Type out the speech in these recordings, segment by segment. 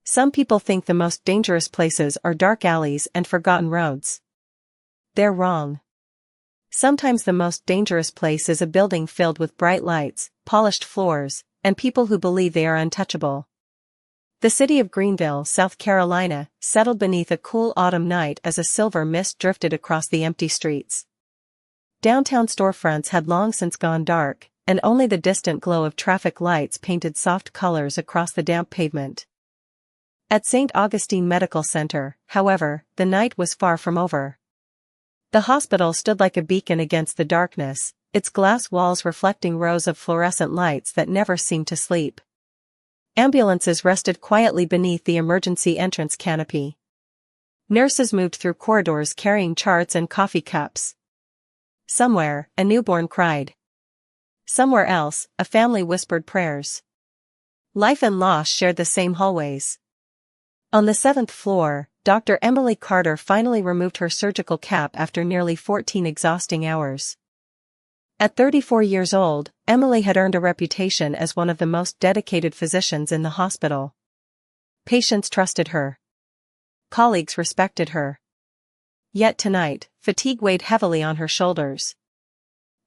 Some people think the most dangerous places are dark alleys and forgotten roads. They're wrong. Sometimes the most dangerous place is a building filled with bright lights, polished floors, and people who believe they are untouchable. The city of Greenville, South Carolina, settled beneath a cool autumn night as a silver mist drifted across the empty streets. Downtown storefronts had long since gone dark, and only the distant glow of traffic lights painted soft colors across the damp pavement. At St. Augustine Medical Center, however, the night was far from over. The hospital stood like a beacon against the darkness, its glass walls reflecting rows of fluorescent lights that never seemed to sleep. Ambulances rested quietly beneath the emergency entrance canopy. Nurses moved through corridors carrying charts and coffee cups. Somewhere, a newborn cried. Somewhere else, a family whispered prayers. Life and loss shared the same hallways. On the 7th floor, Dr. Emily Carter finally removed her surgical cap after nearly 14 exhausting hours. At 34 years old, Emily had earned a reputation as one of the most dedicated physicians in the hospital. Patients trusted her. Colleagues respected her. Yet tonight, fatigue weighed heavily on her shoulders.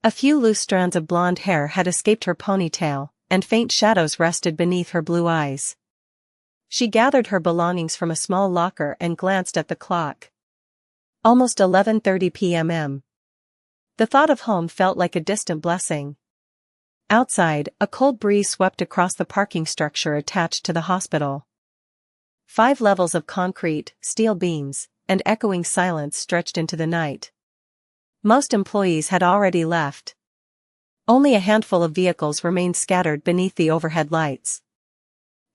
A few loose strands of blonde hair had escaped her ponytail, and faint shadows rested beneath her blue eyes. She gathered her belongings from a small locker and glanced at the clock. Almost 11:30 p.m. The thought of home felt like a distant blessing. Outside, a cold breeze swept across the parking structure attached to the hospital. 5 levels of concrete, steel beams, and echoing silence stretched into the night. Most employees had already left. Only a handful of vehicles remained scattered beneath the overhead lights.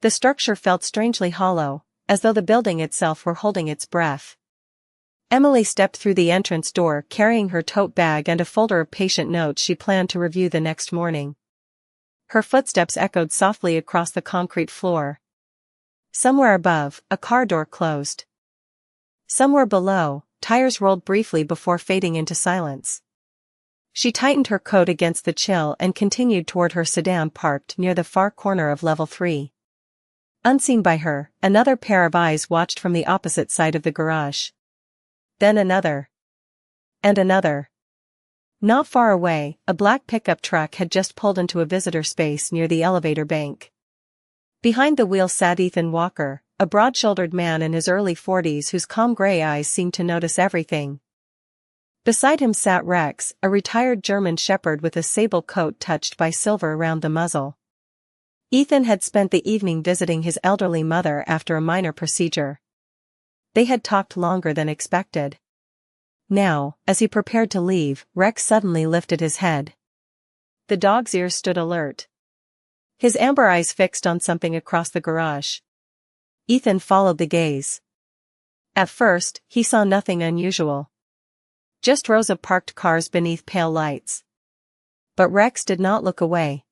The structure felt strangely hollow, as though the building itself were holding its breath. Emily stepped through the entrance door carrying her tote bag and a folder of patient notes she planned to review the next morning. Her footsteps echoed softly across the concrete floor. Somewhere above, a car door closed. Somewhere below, tires rolled briefly before fading into silence. She tightened her coat against the chill and continued toward her sedan parked near the far corner of level 3. Unseen by her, another pair of eyes watched from the opposite side of the garage. Then another. And another. Not far away, a black pickup truck had just pulled into a visitor space near the elevator bank. Behind the wheel sat Ethan Walker, a broad-shouldered man in his early 40s whose calm gray eyes seemed to notice everything. Beside him sat Rex, a retired German shepherd with a sable coat touched by silver around the muzzle. Ethan had spent the evening visiting his elderly mother after a minor procedure. They had talked longer than expected. Now, as he prepared to leave, Rex suddenly lifted his head. The dog's ears stood alert. His amber eyes fixed on something across the garage. Ethan followed the gaze. At first, he saw nothing unusual. Just rows of parked cars beneath pale lights. But Rex did not look away.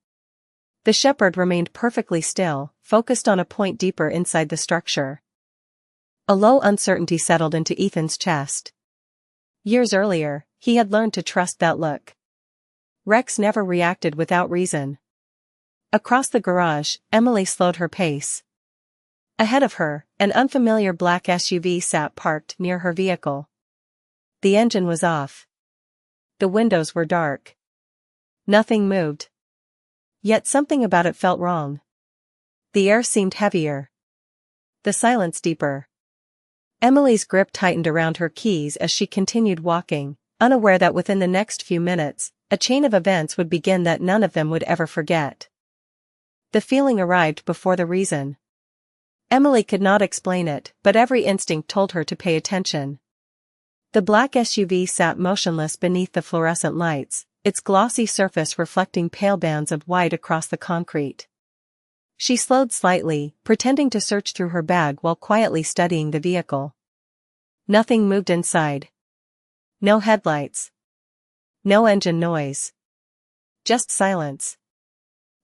The shepherd remained perfectly still, focused on a point deeper inside the structure. A low uncertainty settled into Ethan's chest. Years earlier, he had learned to trust that look. Rex never reacted without reason. Across the garage, Emily slowed her pace. Ahead of her, an unfamiliar black SUV sat parked near her vehicle. The engine was off. The windows were dark. Nothing moved. Yet something about it felt wrong. The air seemed heavier. The silence deeper. Emily's grip tightened around her keys as she continued walking, unaware that within the next few minutes, a chain of events would begin that none of them would ever forget. The feeling arrived before the reason. Emily could not explain it, but every instinct told her to pay attention. The black SUV sat motionless beneath the fluorescent lights, its glossy surface reflecting pale bands of white across the concrete. She slowed slightly, pretending to search through her bag while quietly studying the vehicle. Nothing moved inside. No headlights. No engine noise. Just silence.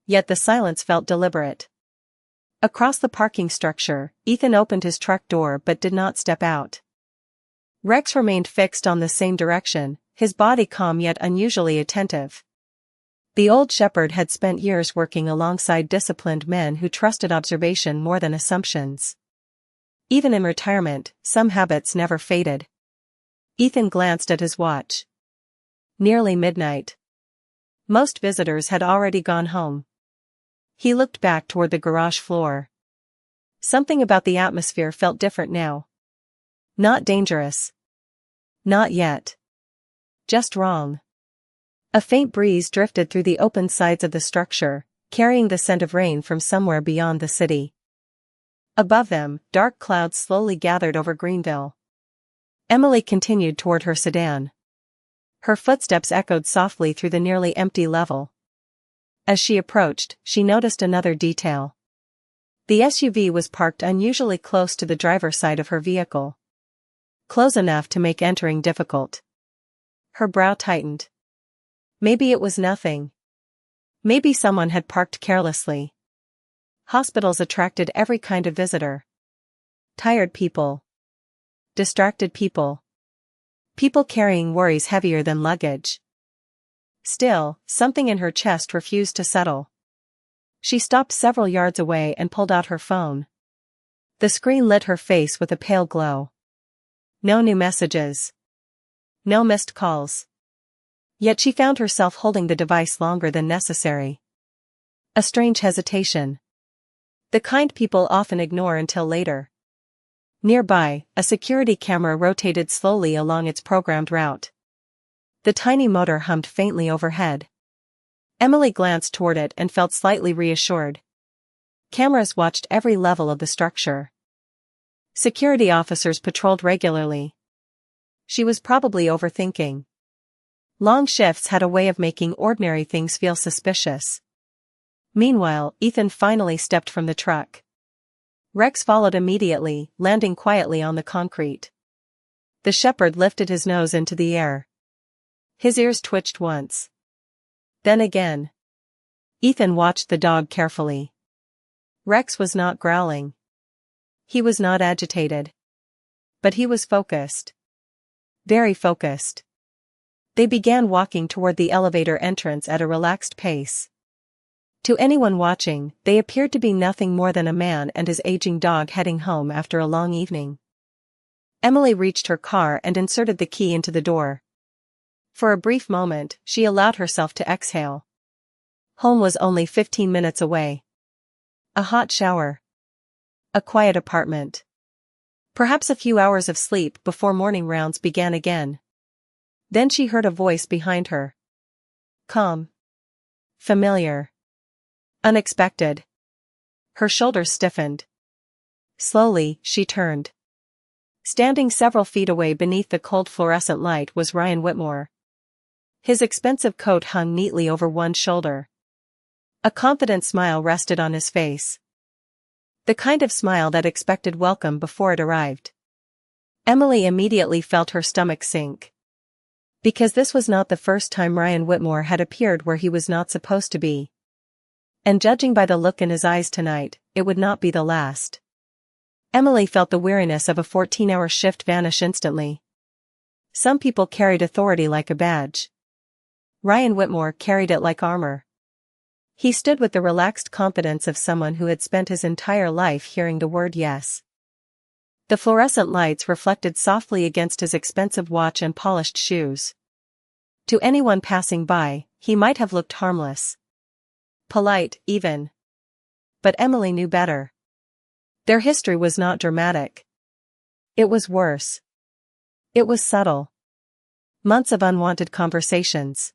Yet the silence felt deliberate. Across the parking structure, Ethan opened his truck door but did not step out. Rex remained fixed on the same direction, his body calm yet unusually attentive. The old shepherd had spent years working alongside disciplined men who trusted observation more than assumptions. Even in retirement, some habits never faded. Ethan glanced at his watch. Nearly midnight. Most visitors had already gone home. He looked back toward the garage floor. Something about the atmosphere felt different now. Not dangerous. Not yet. Just wrong. A faint breeze drifted through the open sides of the structure, carrying the scent of rain from somewhere beyond the city. Above them, dark clouds slowly gathered over Greenville. Emily continued toward her sedan. Her footsteps echoed softly through the nearly empty level. As she approached, she noticed another detail. The SUV was parked unusually close to the driver's side of her vehicle. Close enough to make entering difficult. Her brow tightened. Maybe it was nothing. Maybe someone had parked carelessly. Hospitals attracted every kind of visitor. Tired people. Distracted people. People carrying worries heavier than luggage. Still, something in her chest refused to settle. She stopped several yards away and pulled out her phone. The screen lit her face with a pale glow. No new messages. No missed calls. Yet she found herself holding the device longer than necessary. A strange hesitation. The kind people often ignore until later. Nearby, a security camera rotated slowly along its programmed route. The tiny motor hummed faintly overhead. Emily glanced toward it and felt slightly reassured. Cameras watched every level of the structure. Security officers patrolled regularly. She was probably overthinking. Long shifts had a way of making ordinary things feel suspicious. Meanwhile, Ethan finally stepped from the truck. Rex followed immediately, landing quietly on the concrete. The shepherd lifted his nose into the air. His ears twitched once. Then again. Ethan watched the dog carefully. Rex was not growling. He was not agitated. But he was focused. Very focused. They began walking toward the elevator entrance at a relaxed pace. To anyone watching, they appeared to be nothing more than a man and his aging dog heading home after a long evening. Emily reached her car and inserted the key into the door. For a brief moment, she allowed herself to exhale. Home was only 15 minutes away. A hot shower. A quiet apartment. Perhaps a few hours of sleep before morning rounds began again. Then she heard a voice behind her. Calm. Familiar. Unexpected. Her shoulders stiffened. Slowly, she turned. Standing several feet away beneath the cold fluorescent light was Ryan Whitmore. His expensive coat hung neatly over one shoulder. A confident smile rested on his face. The kind of smile that expected welcome before it arrived. Emily immediately felt her stomach sink. Because this was not the first time Ryan Whitmore had appeared where he was not supposed to be. And judging by the look in his eyes tonight, it would not be the last. Emily felt the weariness of a 14-hour shift vanish instantly. Some people carried authority like a badge. Ryan Whitmore carried it like armor. He stood with the relaxed confidence of someone who had spent his entire life hearing the word yes. The fluorescent lights reflected softly against his expensive watch and polished shoes. To anyone passing by, he might have looked harmless. Polite, even. But Emily knew better. Their history was not dramatic. It was worse. It was subtle. Months of unwanted conversations.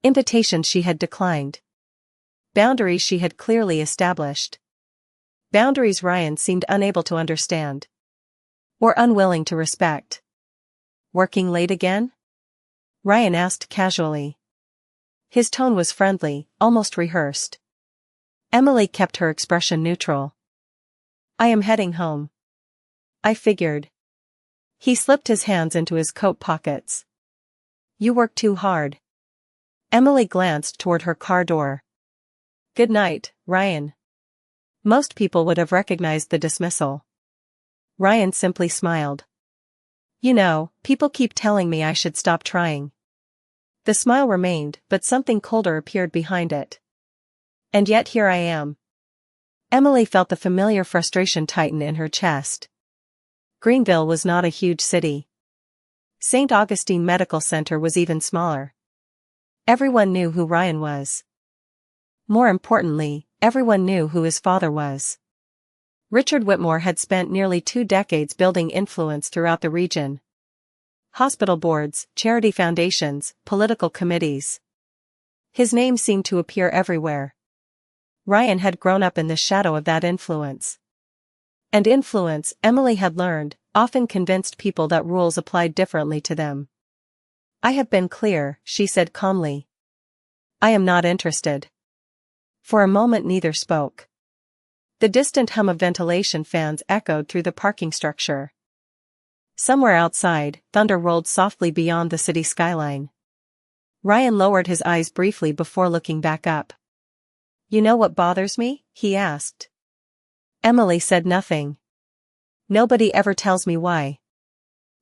Invitations she had declined. Boundaries she had clearly established. Boundaries Ryan seemed unable to understand. Or unwilling to respect. Working late again? Ryan asked casually. His tone was friendly, almost rehearsed. Emily kept her expression neutral. I am heading home. I figured. He slipped his hands into his coat pockets. You work too hard. Emily glanced toward her car door. Good night, Ryan. Most people would have recognized the dismissal. Ryan simply smiled. You know, people keep telling me I should stop trying. The smile remained, but something colder appeared behind it. And yet here I am. Emily felt the familiar frustration tighten in her chest. Greenville was not a huge city. St. Augustine Medical Center was even smaller. Everyone knew who Ryan was. More importantly, everyone knew who his father was. Richard Whitmore had spent nearly 2 decades building influence throughout the region. Hospital boards, charity foundations, political committees. His name seemed to appear everywhere. Ryan had grown up in the shadow of that influence. And influence, Emily had learned, often convinced people that rules applied differently to them. "I have been clear," she said calmly. "I am not interested." For a moment neither spoke. The distant hum of ventilation fans echoed through the parking structure. Somewhere outside, thunder rolled softly beyond the city skyline. Ryan lowered his eyes briefly before looking back up. "You know what bothers me?" he asked. Emily said nothing. "Nobody ever tells me why."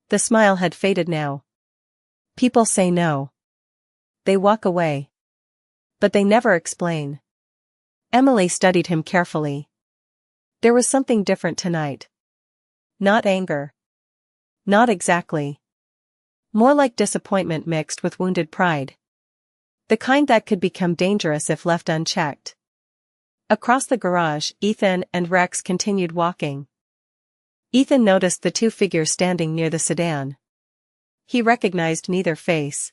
The smile had faded now. "People say no. They walk away. But they never explain." Emily studied him carefully. There was something different tonight. Not anger. Not exactly. More like disappointment mixed with wounded pride. The kind that could become dangerous if left unchecked. Across the garage, Ethan and Rex continued walking. Ethan noticed the 2 figures standing near the sedan. He recognized neither face.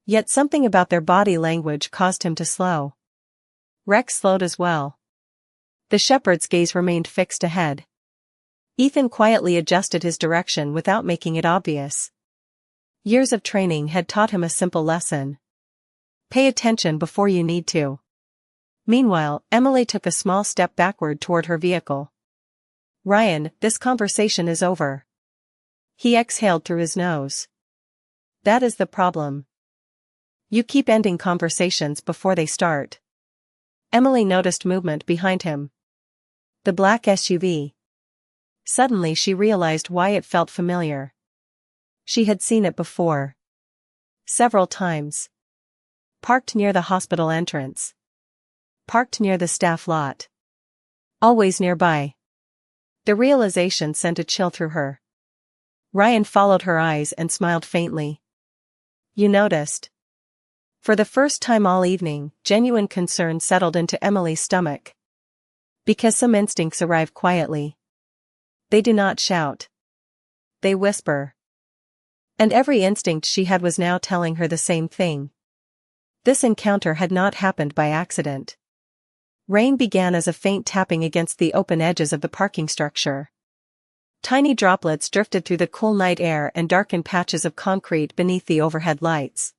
Yet something about their body language caused him to slow. Rex slowed as well. The shepherd's gaze remained fixed ahead. Ethan quietly adjusted his direction without making it obvious. Years of training had taught him a simple lesson. Pay attention before you need to. Meanwhile, Emily took a small step backward toward her vehicle. "Ryan, this conversation is over." He exhaled through his nose. "That is the problem. You keep ending conversations before they start." Emily noticed movement behind him. The black SUV. Suddenly she realized why it felt familiar. She had seen it before. Several times. Parked near the hospital entrance. Parked near the staff lot. Always nearby. The realization sent a chill through her. Ryan followed her eyes and smiled faintly. "You noticed." For the first time all evening, genuine concern settled into Emily's stomach. Because some instincts arrive quietly. They do not shout. They whisper. And every instinct she had was now telling her the same thing. This encounter had not happened by accident. Rain began as a faint tapping against the open edges of the parking structure. Tiny droplets drifted through the cool night air and darkened patches of concrete beneath the overhead lights.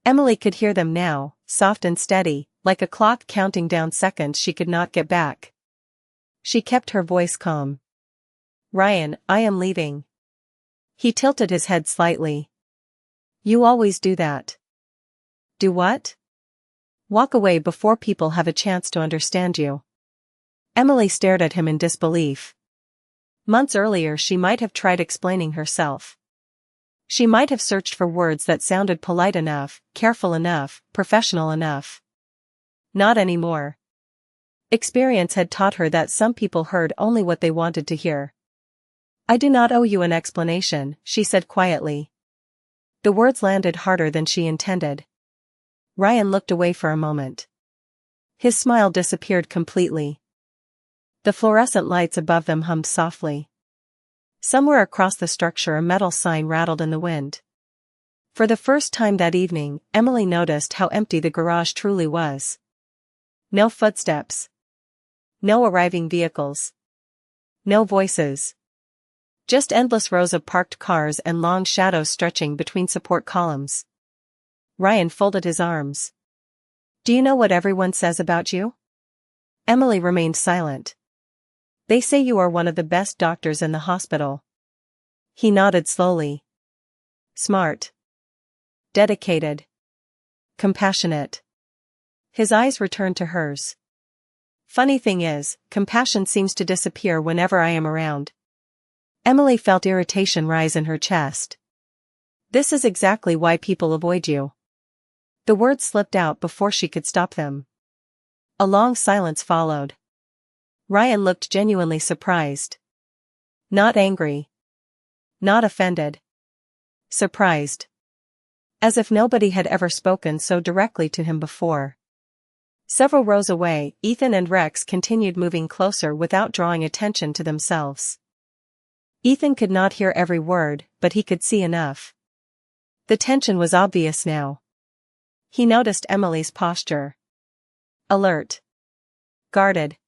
Emily could hear them now, soft and steady, like a clock counting down seconds she could not get back. She kept her voice calm. "Ryan, I am leaving." He tilted his head slightly. "You always do that." "Do what?" "Walk away before people have a chance to understand you." Emily stared at him in disbelief. Months earlier she might have tried explaining herself. She might have searched for words that sounded polite enough, careful enough, professional enough. Not anymore. Experience had taught her that some people heard only what they wanted to hear. "I do not owe you an explanation," she said quietly. The words landed harder than she intended. Ryan looked away for a moment. His smile disappeared completely. The fluorescent lights above them hummed softly. Somewhere across the structure a metal sign rattled in the wind. For the first time that evening, Emily noticed how empty the garage truly was. No footsteps. No arriving vehicles. No voices. Just endless rows of parked cars and long shadows stretching between support columns. Ryan folded his arms. "Do you know what everyone says about you?" Emily remained silent. "They say you are one of the best doctors in the hospital." He nodded slowly. "Smart. Dedicated. Compassionate." His eyes returned to hers. "Funny thing is, compassion seems to disappear whenever I am around." Emily felt irritation rise in her chest. "This is exactly why people avoid you." The words slipped out before she could stop them. A long silence followed. Ryan looked genuinely surprised. Not angry. Not offended. Surprised. As if nobody had ever spoken so directly to him before. Several rows away, Ethan and Rex continued moving closer without drawing attention to themselves. Ethan could not hear every word, but he could see enough. The tension was obvious now. He noticed Emily's posture. Alert. Guarded.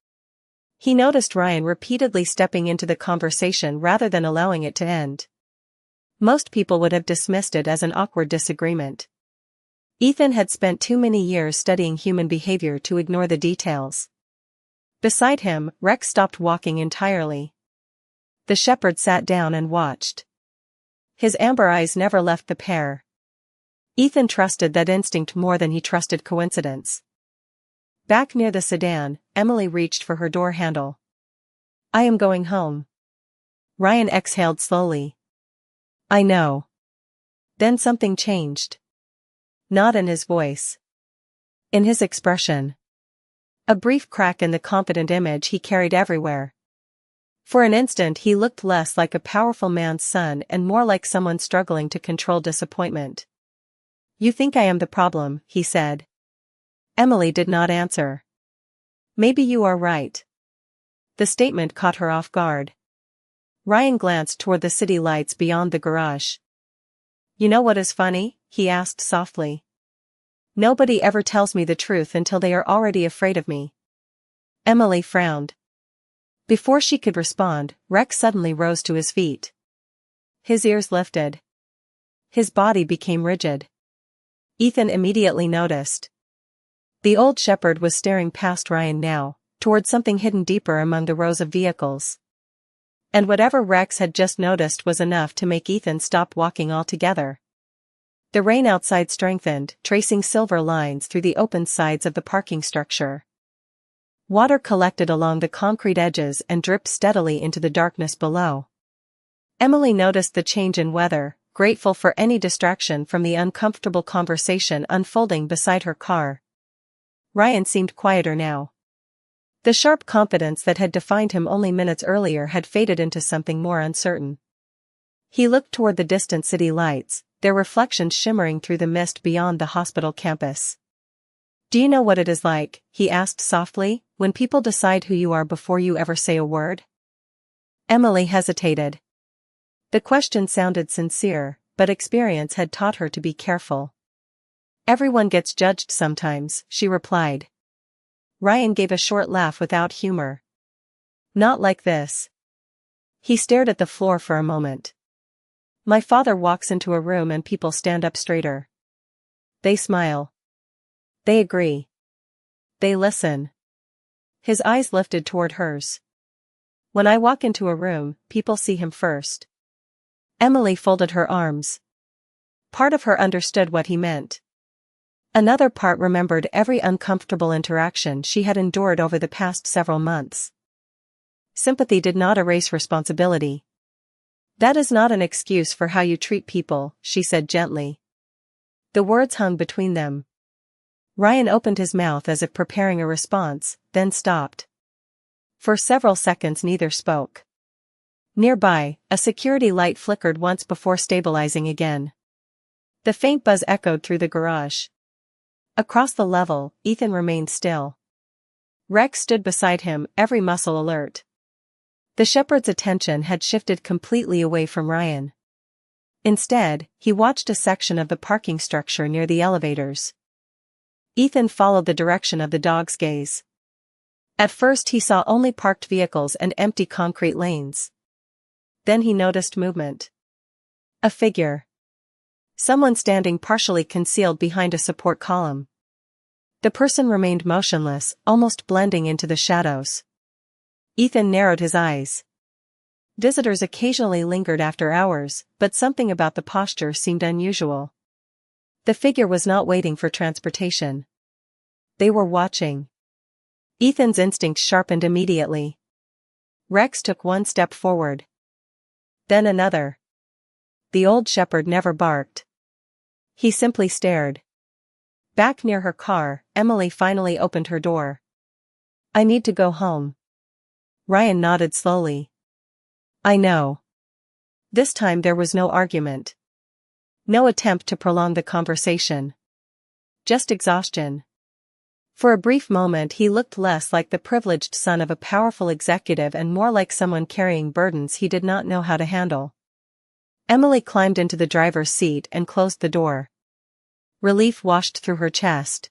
He noticed Ryan repeatedly stepping into the conversation rather than allowing it to end. Most people would have dismissed it as an awkward disagreement. Ethan had spent too many years studying human behavior to ignore the details. Beside him, Rex stopped walking entirely. The shepherd sat down and watched. His amber eyes never left the pair. Ethan trusted that instinct more than he trusted coincidence. Back near the sedan, Emily reached for her door handle. "I am going home." Ryan exhaled slowly. "I know." Then something changed. Not in his voice. In his expression. A brief crack in the confident image he carried everywhere. For an instant he looked less like a powerful man's son and more like someone struggling to control disappointment. "You think I am the problem," he said. Emily did not answer. "Maybe you are right." The statement caught her off guard. Ryan glanced toward the city lights beyond the garage. "You know what is funny?" he asked softly. "Nobody ever tells me the truth until they are already afraid of me." Emily frowned. Before she could respond, Rex suddenly rose to his feet. His ears lifted. His body became rigid. Ethan immediately noticed. The old shepherd was staring past Ryan now, toward something hidden deeper among the rows of vehicles. And whatever Rex had just noticed was enough to make Ethan stop walking altogether. The rain outside strengthened, tracing silver lines through the open sides of the parking structure. Water collected along the concrete edges and dripped steadily into the darkness below. Emily noticed the change in weather, grateful for any distraction from the uncomfortable conversation unfolding beside her car. Ryan seemed quieter now. The sharp confidence that had defined him only minutes earlier had faded into something more uncertain. He looked toward the distant city lights, their reflections shimmering through the mist beyond the hospital campus. "Do you know what it is like," he asked softly, "when people decide who you are before you ever say a word?" Emily hesitated. The question sounded sincere, but experience had taught her to be careful. "Everyone gets judged sometimes," she replied. Ryan gave a short laugh without humor. "Not like this." He stared at the floor for a moment. "My father walks into a room and people stand up straighter. They smile. They agree. They listen." His eyes lifted toward hers. "When I walk into a room, people see him first." Emily folded her arms. Part of her understood what he meant. Another part remembered every uncomfortable interaction she had endured over the past several months. Sympathy did not erase responsibility. "That is not an excuse for how you treat people," she said gently. The words hung between them. Ryan opened his mouth as if preparing a response, then stopped. For several seconds neither spoke. Nearby, a security light flickered once before stabilizing again. The faint buzz echoed through the garage. Across the level, Ethan remained still. Rex stood beside him, every muscle alert. The shepherd's attention had shifted completely away from Ryan. Instead, he watched a section of the parking structure near the elevators. Ethan followed the direction of the dog's gaze. At first he saw only parked vehicles and empty concrete lanes. Then he noticed movement. A figure. Someone standing partially concealed behind a support column. The person remained motionless, almost blending into the shadows. Ethan narrowed his eyes. Visitors occasionally lingered after hours, but something about the posture seemed unusual. The figure was not waiting for transportation. They were watching. Ethan's instincts sharpened immediately. Rex took one step forward. Then another. The old shepherd never barked. He simply stared. Back near her car, Emily finally opened her door. "I need to go home." Ryan nodded slowly. I know. This time there was no argument. No attempt to prolong the conversation. Just exhaustion. For a brief moment he looked less like the privileged son of a powerful executive and more like someone carrying burdens he did not know how to handle. Emily climbed into the driver's seat and closed the door. Relief washed through her chest.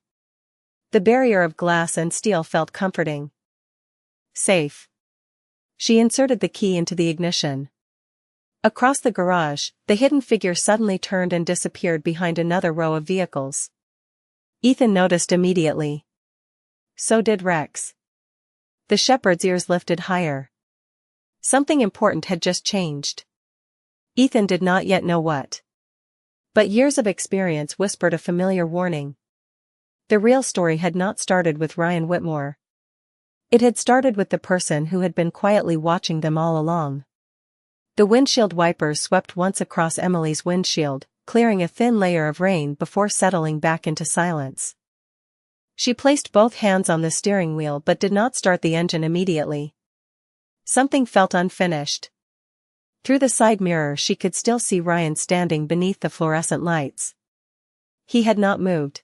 The barrier of glass and steel felt comforting. Safe. She inserted the key into the ignition. Across the garage, the hidden figure suddenly turned and disappeared behind another row of vehicles. Ethan noticed immediately. So did Rex. The shepherd's ears lifted higher. Something important had just changed. Ethan did not yet know what. But years of experience whispered a familiar warning. The real story had not started with Ryan Whitmore. It had started with the person who had been quietly watching them all along. The windshield wipers swept once across Emily's windshield, clearing a thin layer of rain before settling back into silence. She placed both hands on the steering wheel but did not start the engine immediately. Something felt unfinished. Through the side mirror she could still see Ryan standing beneath the fluorescent lights. He had not moved.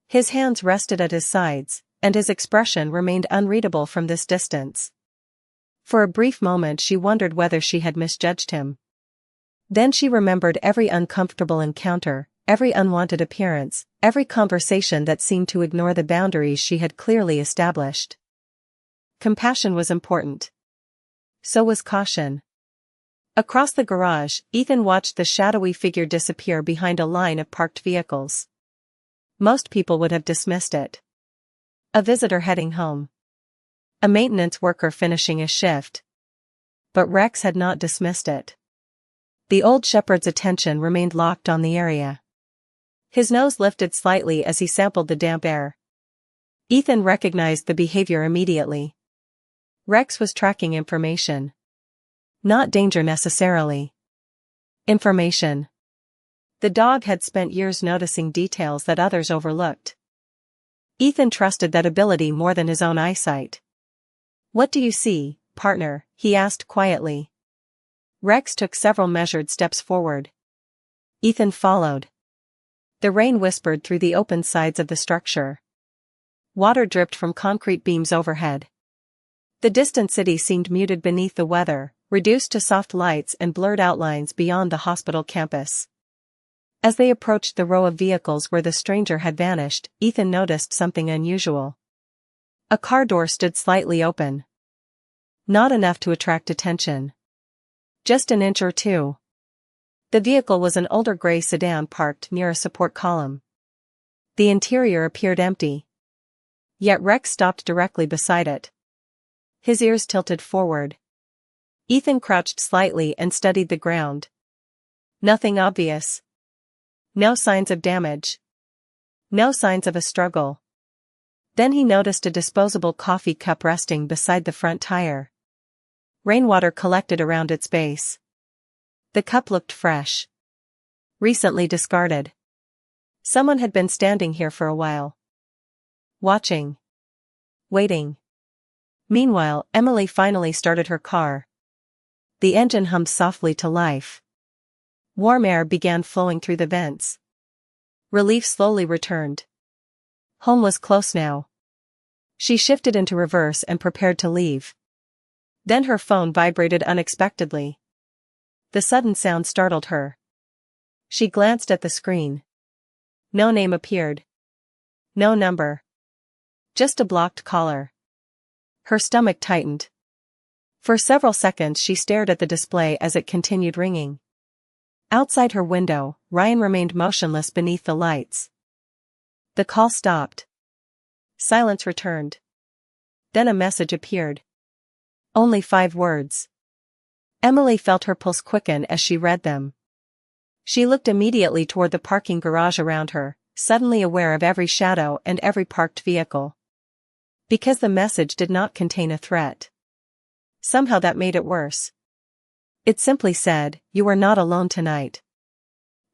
His hands rested at his sides, and his expression remained unreadable from this distance. For a brief moment she wondered whether she had misjudged him. Then she remembered every uncomfortable encounter, every unwanted appearance, every conversation that seemed to ignore the boundaries she had clearly established. Compassion was important. So was caution. Across the garage, Ethan watched the shadowy figure disappear behind a line of parked vehicles. Most people would have dismissed it. A visitor heading home. A maintenance worker finishing a shift. But Rex had not dismissed it. The old shepherd's attention remained locked on the area. His nose lifted slightly as he sampled the damp air. Ethan recognized the behavior immediately. Rex was tracking information. Not danger necessarily. Information. The dog had spent years noticing details that others overlooked. Ethan trusted that ability more than his own eyesight. "What do you see, partner?" he asked quietly. Rex took several measured steps forward. Ethan followed. The rain whispered through the open sides of the structure. Water dripped from concrete beams overhead. The distant city seemed muted beneath the weather, reduced to soft lights and blurred outlines beyond the hospital campus. As they approached the row of vehicles where the stranger had vanished, Ethan noticed something unusual. A car door stood slightly open. Not enough to attract attention. Just an inch or two. The vehicle was an older gray sedan parked near a support column. The interior appeared empty. Yet Rex stopped directly beside it. His ears tilted forward. Ethan crouched slightly and studied the ground. Nothing obvious. No signs of damage. No signs of a struggle. Then he noticed a disposable coffee cup resting beside the front tire. Rainwater collected around its base. The cup looked fresh. Recently discarded. Someone had been standing here for a while. Watching. Waiting. Meanwhile, Emily finally started her car. The engine hummed softly to life. Warm air began flowing through the vents. Relief slowly returned. Home was close now. She shifted into reverse and prepared to leave. Then her phone vibrated unexpectedly. The sudden sound startled her. She glanced at the screen. No name appeared. No number. Just a blocked caller. Her stomach tightened. For several seconds she stared at the display as it continued ringing. Outside her window, Ryan remained motionless beneath the lights. The call stopped. Silence returned. Then a message appeared. Only 5 words. Emily felt her pulse quicken as she read them. She looked immediately toward the parking garage around her, suddenly aware of every shadow and every parked vehicle. Because the message did not contain a threat. Somehow that made it worse. It simply said, "You are not alone tonight."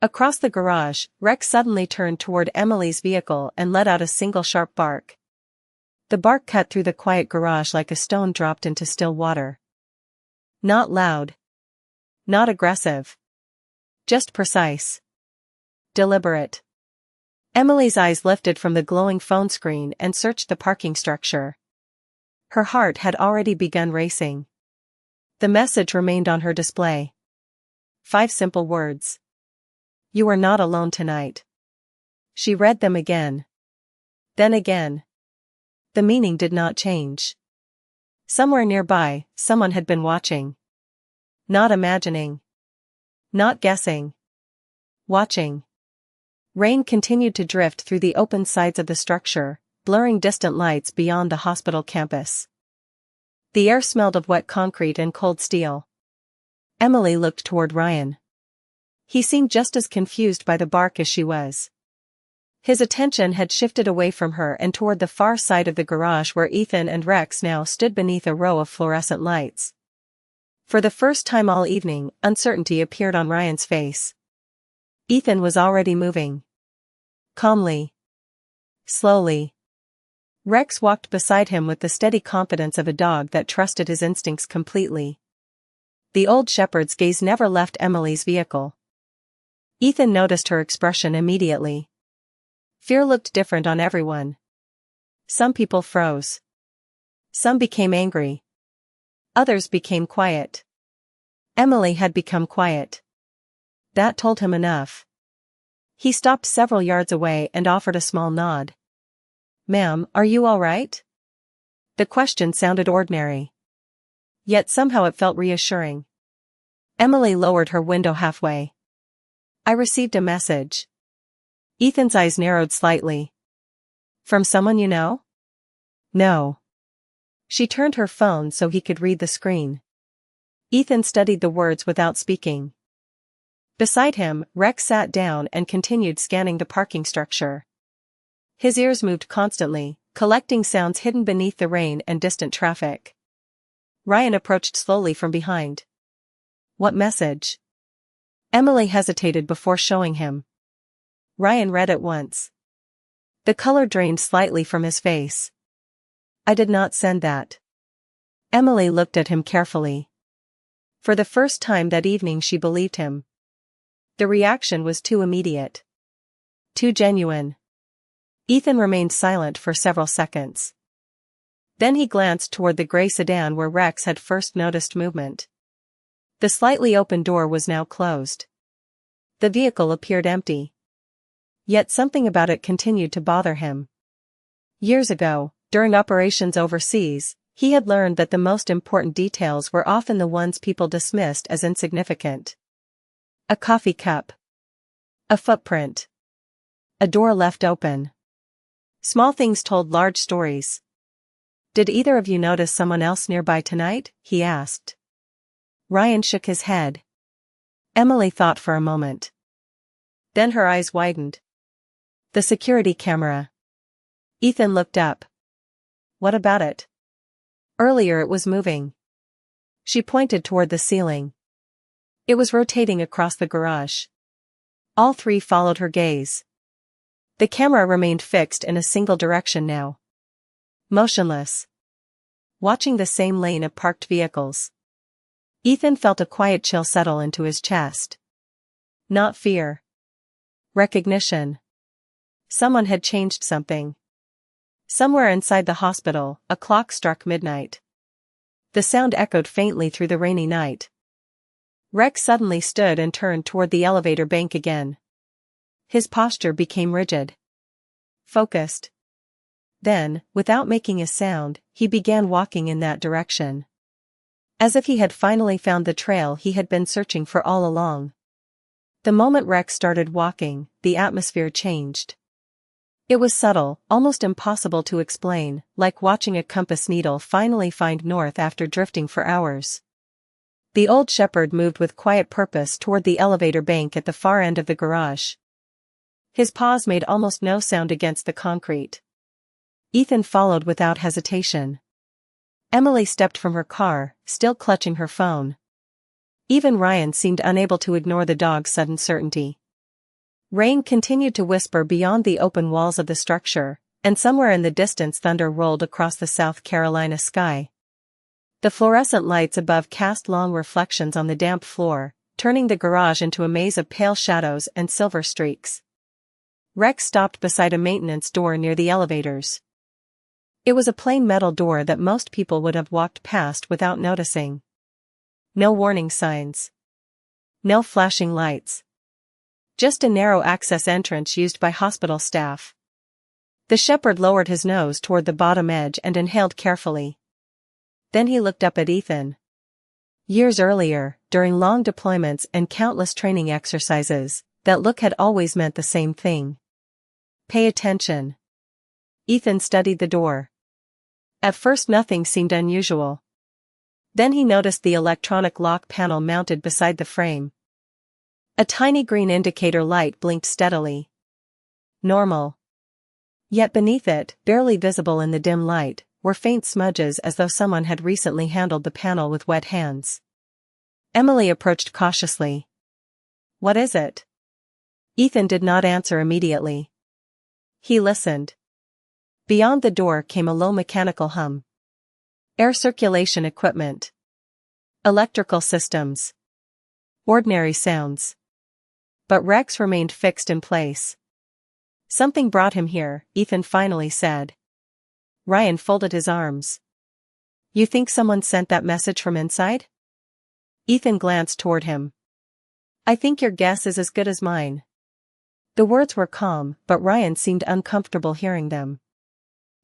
Across the garage, Rex suddenly turned toward Emily's vehicle and let out a single sharp bark. The bark cut through the quiet garage like a stone dropped into still water. Not loud. Not aggressive. Just precise. Deliberate. Emily's eyes lifted from the glowing phone screen and searched the parking structure. Her heart had already begun racing. The message remained on her display. 5 simple words. You are not alone tonight. She read them again. Then again. The meaning did not change. Somewhere nearby, someone had been watching. Not imagining. Not guessing. Watching. Rain continued to drift through the open sides of the structure, blurring distant lights beyond the hospital campus. The air smelled of wet concrete and cold steel. Emily looked toward Ryan. He seemed just as confused by the bark as she was. His attention had shifted away from her and toward the far side of the garage where Ethan and Rex now stood beneath a row of fluorescent lights. For the first time all evening, uncertainty appeared on Ryan's face. Ethan was already moving. Calmly. Slowly. Rex walked beside him with the steady confidence of a dog that trusted his instincts completely. The old shepherd's gaze never left Emily's vehicle. Ethan noticed her expression immediately. Fear looked different on everyone. Some people froze. Some became angry. Others became quiet. Emily had become quiet. That told him enough. He stopped several yards away and offered a small nod. "Ma'am, are you all right?" The question sounded ordinary. Yet somehow it felt reassuring. Emily lowered her window halfway. "I received a message." Ethan's eyes narrowed slightly. "From someone you know?" "No." She turned her phone so he could read the screen. Ethan studied the words without speaking. Beside him, Rex sat down and continued scanning the parking structure. His ears moved constantly, collecting sounds hidden beneath the rain and distant traffic. Ryan approached slowly from behind. "What message?" Emily hesitated before showing him. Ryan read it once. The color drained slightly from his face. "I did not send that." Emily looked at him carefully. For the first time that evening she believed him. The reaction was too immediate. Too genuine. Ethan remained silent for several seconds. Then he glanced toward the gray sedan where Rex had first noticed movement. The slightly open door was now closed. The vehicle appeared empty. Yet something about it continued to bother him. Years ago, during operations overseas, he had learned that the most important details were often the ones people dismissed as insignificant. A coffee cup. A footprint. A door left open. Small things told large stories. "Did either of you notice someone else nearby tonight?" he asked. Ryan shook his head. Emily thought for a moment. Then her eyes widened. "The security camera." Ethan looked up. "What about it?" "Earlier it was moving." She pointed toward the ceiling. It was rotating across the garage. All three followed her gaze. The camera remained fixed in a single direction now. Motionless. Watching the same lane of parked vehicles. Ethan felt a quiet chill settle into his chest. Not fear. Recognition. Someone had changed something. Somewhere inside the hospital, a clock struck midnight. The sound echoed faintly through the rainy night. Rex suddenly stood and turned toward the elevator bank again. His posture became rigid. Focused. Then, without making a sound, he began walking in that direction. As if he had finally found the trail he had been searching for all along. The moment Rex started walking, the atmosphere changed. It was subtle, almost impossible to explain, like watching a compass needle finally find north after drifting for hours. The old shepherd moved with quiet purpose toward the elevator bank at the far end of the garage. His paws made almost no sound against the concrete. Ethan followed without hesitation. Emily stepped from her car, still clutching her phone. Even Ryan seemed unable to ignore the dog's sudden certainty. Rain continued to whisper beyond the open walls of the structure, and somewhere in the distance thunder rolled across the South Carolina sky. The fluorescent lights above cast long reflections on the damp floor, turning the garage into a maze of pale shadows and silver streaks. Rex stopped beside a maintenance door near the elevators. It was a plain metal door that most people would have walked past without noticing. No warning signs. No flashing lights. Just a narrow access entrance used by hospital staff. The shepherd lowered his nose toward the bottom edge and inhaled carefully. Then he looked up at Ethan. Years earlier, during long deployments and countless training exercises, that look had always meant the same thing. Pay attention. Ethan studied the door. At first nothing seemed unusual. Then he noticed the electronic lock panel mounted beside the frame. A tiny green indicator light blinked steadily. Normal. Yet beneath it, barely visible in the dim light, were faint smudges as though someone had recently handled the panel with wet hands. Emily approached cautiously. "What is it?" Ethan did not answer immediately. He listened. Beyond the door came a low mechanical hum. Air circulation equipment. Electrical systems. Ordinary sounds. But Rex remained fixed in place. "Something brought him here," Ethan finally said. Ryan folded his arms. "You think someone sent that message from inside?" Ethan glanced toward him. "I think your guess is as good as mine." The words were calm, but Ryan seemed uncomfortable hearing them.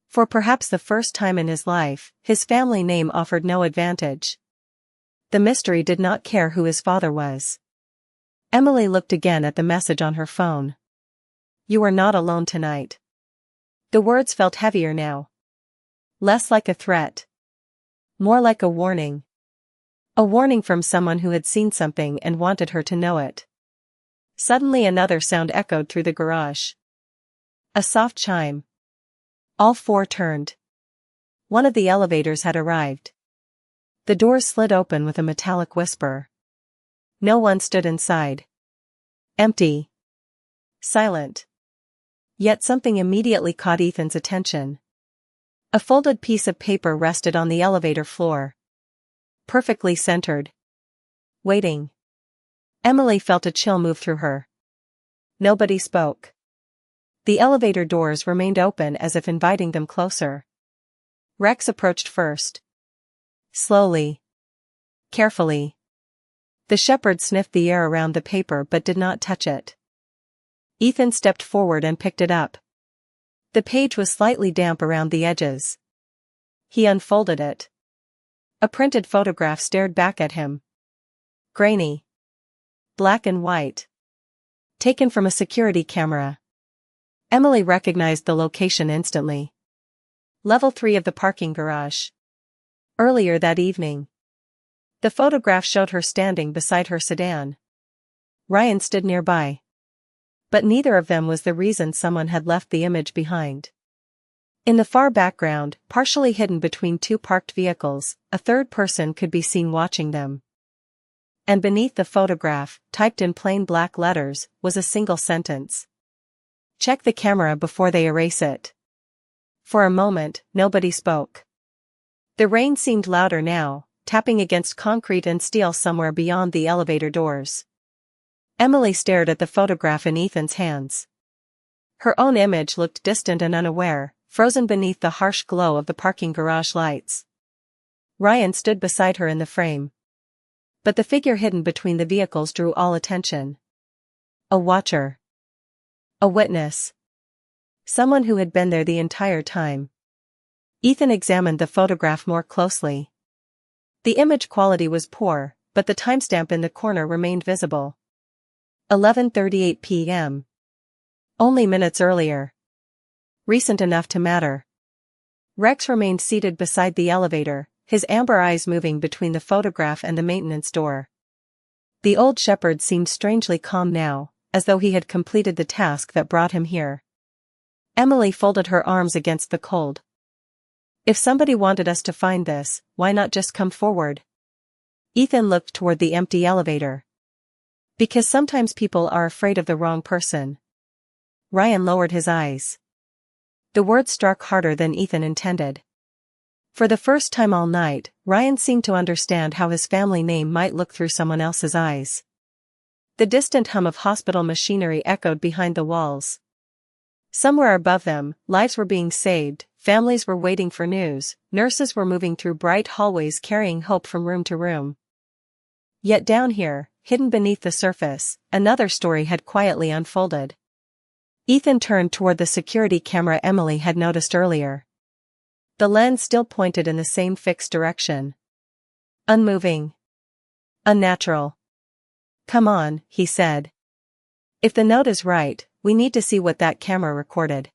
For perhaps the first time in his life, his family name offered no advantage. The mystery did not care who his father was. Emily looked again at the message on her phone. "You are not alone tonight." The words felt heavier now. Less like a threat. More like a warning. A warning from someone who had seen something and wanted her to know it. Suddenly another sound echoed through the garage. A soft chime. All four turned. One of the elevators had arrived. The doors slid open with a metallic whisper. No one stood inside. Empty. Silent. Yet something immediately caught Ethan's attention. A folded piece of paper rested on the elevator floor. Perfectly centered. Waiting. Emily felt a chill move through her. Nobody spoke. The elevator doors remained open as if inviting them closer. Rex approached first. Slowly. Carefully. The shepherd sniffed the air around the paper but did not touch it. Ethan stepped forward and picked it up. The page was slightly damp around the edges. He unfolded it. A printed photograph stared back at him. Grainy. Black and white. Taken from a security camera. Emily recognized the location instantly. Level 3 of the parking garage. Earlier that evening. The photograph showed her standing beside her sedan. Ryan stood nearby. But neither of them was the reason someone had left the image behind. In the far background, partially hidden between two parked vehicles, a third person could be seen watching them. And beneath the photograph, typed in plain black letters, was a single sentence. "Check the camera before they erase it." For a moment, nobody spoke. The rain seemed louder now, tapping against concrete and steel somewhere beyond the elevator doors. Emily stared at the photograph in Ethan's hands. Her own image looked distant and unaware, frozen beneath the harsh glow of the parking garage lights. Ryan stood beside her in the frame. But the figure hidden between the vehicles drew all attention. A watcher. A witness. Someone who had been there the entire time. Ethan examined the photograph more closely. The image quality was poor, but the timestamp in the corner remained visible. 11:38 p.m. Only minutes earlier. Recent enough to matter. Rex remained seated beside the elevator, his amber eyes moving between the photograph and the maintenance door. The old shepherd seemed strangely calm now, as though he had completed the task that brought him here. Emily folded her arms against the cold. "If somebody wanted us to find this, why not just come forward?" Ethan looked toward the empty elevator. "Because sometimes people are afraid of the wrong person." Ryan lowered his eyes. The words struck harder than Ethan intended. For the first time all night, Ryan seemed to understand how his family name might look through someone else's eyes. The distant hum of hospital machinery echoed behind the walls. Somewhere above them, lives were being saved, families were waiting for news, nurses were moving through bright hallways carrying hope from room to room. Yet down here, hidden beneath the surface, another story had quietly unfolded. Ethan turned toward the security camera Emily had noticed earlier. The lens still pointed in the same fixed direction. Unmoving. Unnatural. "Come on," he said. "If the note is right, we need to see what that camera recorded."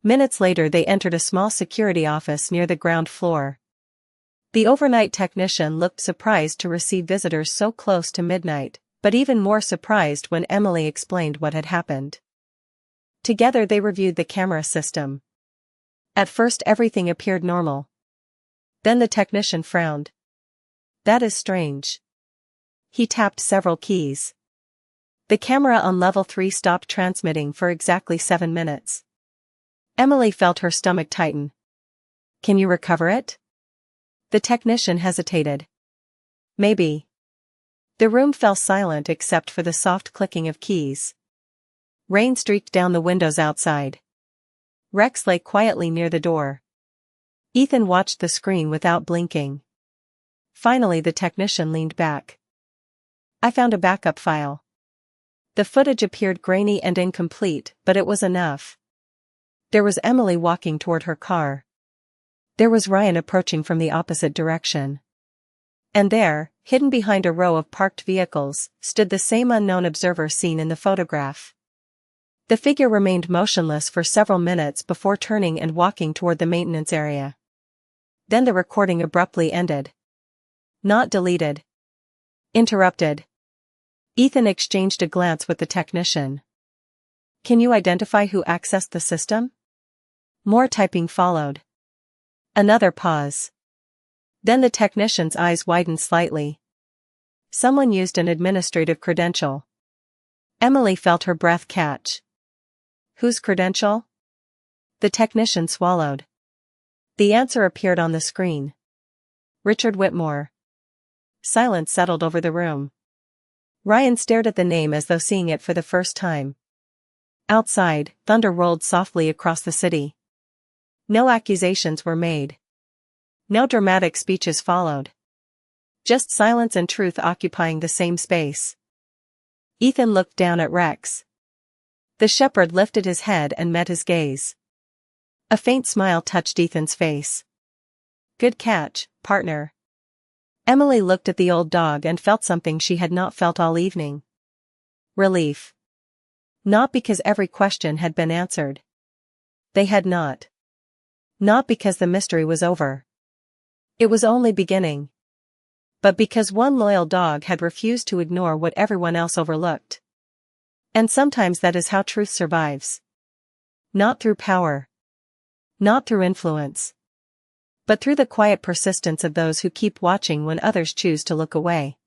Minutes later they entered a small security office near the ground floor. The overnight technician looked surprised to receive visitors so close to midnight, but even more surprised when Emily explained what had happened. Together they reviewed the camera system. At first everything appeared normal. Then the technician frowned. "That is strange." He tapped several keys. The camera on level 3 stopped transmitting for exactly 7 minutes. Emily felt her stomach tighten. "Can you recover it?" The technician hesitated. "Maybe." The room fell silent except for the soft clicking of keys. Rain streaked down the windows outside. Rex lay quietly near the door. Ethan watched the screen without blinking. Finally the technician leaned back. "I found a backup file." The footage appeared grainy and incomplete, but it was enough. There was Emily walking toward her car. There was Ryan approaching from the opposite direction. And there, hidden behind a row of parked vehicles, stood the same unknown observer seen in the photograph. The figure remained motionless for several minutes before turning and walking toward the maintenance area. Then the recording abruptly ended. Not deleted. Interrupted. Ethan exchanged a glance with the technician. "Can you identify who accessed the system?" More typing followed. Another pause. Then the technician's eyes widened slightly. "Someone used an administrative credential." Emily felt her breath catch. "Whose credential?" The technician swallowed. The answer appeared on the screen. "Richard Whitmore." Silence settled over the room. Ryan stared at the name as though seeing it for the first time. Outside, thunder rolled softly across the city. No accusations were made. No dramatic speeches followed. Just silence and truth occupying the same space. Ethan looked down at Rex. The shepherd lifted his head and met his gaze. A faint smile touched Ethan's face. "Good catch, partner." Emily looked at the old dog and felt something she had not felt all evening. Relief. Not because every question had been answered. They had not. Not because the mystery was over. It was only beginning. But because one loyal dog had refused to ignore what everyone else overlooked. And sometimes that is how truth survives. Not through power. Not through influence. But through the quiet persistence of those who keep watching when others choose to look away.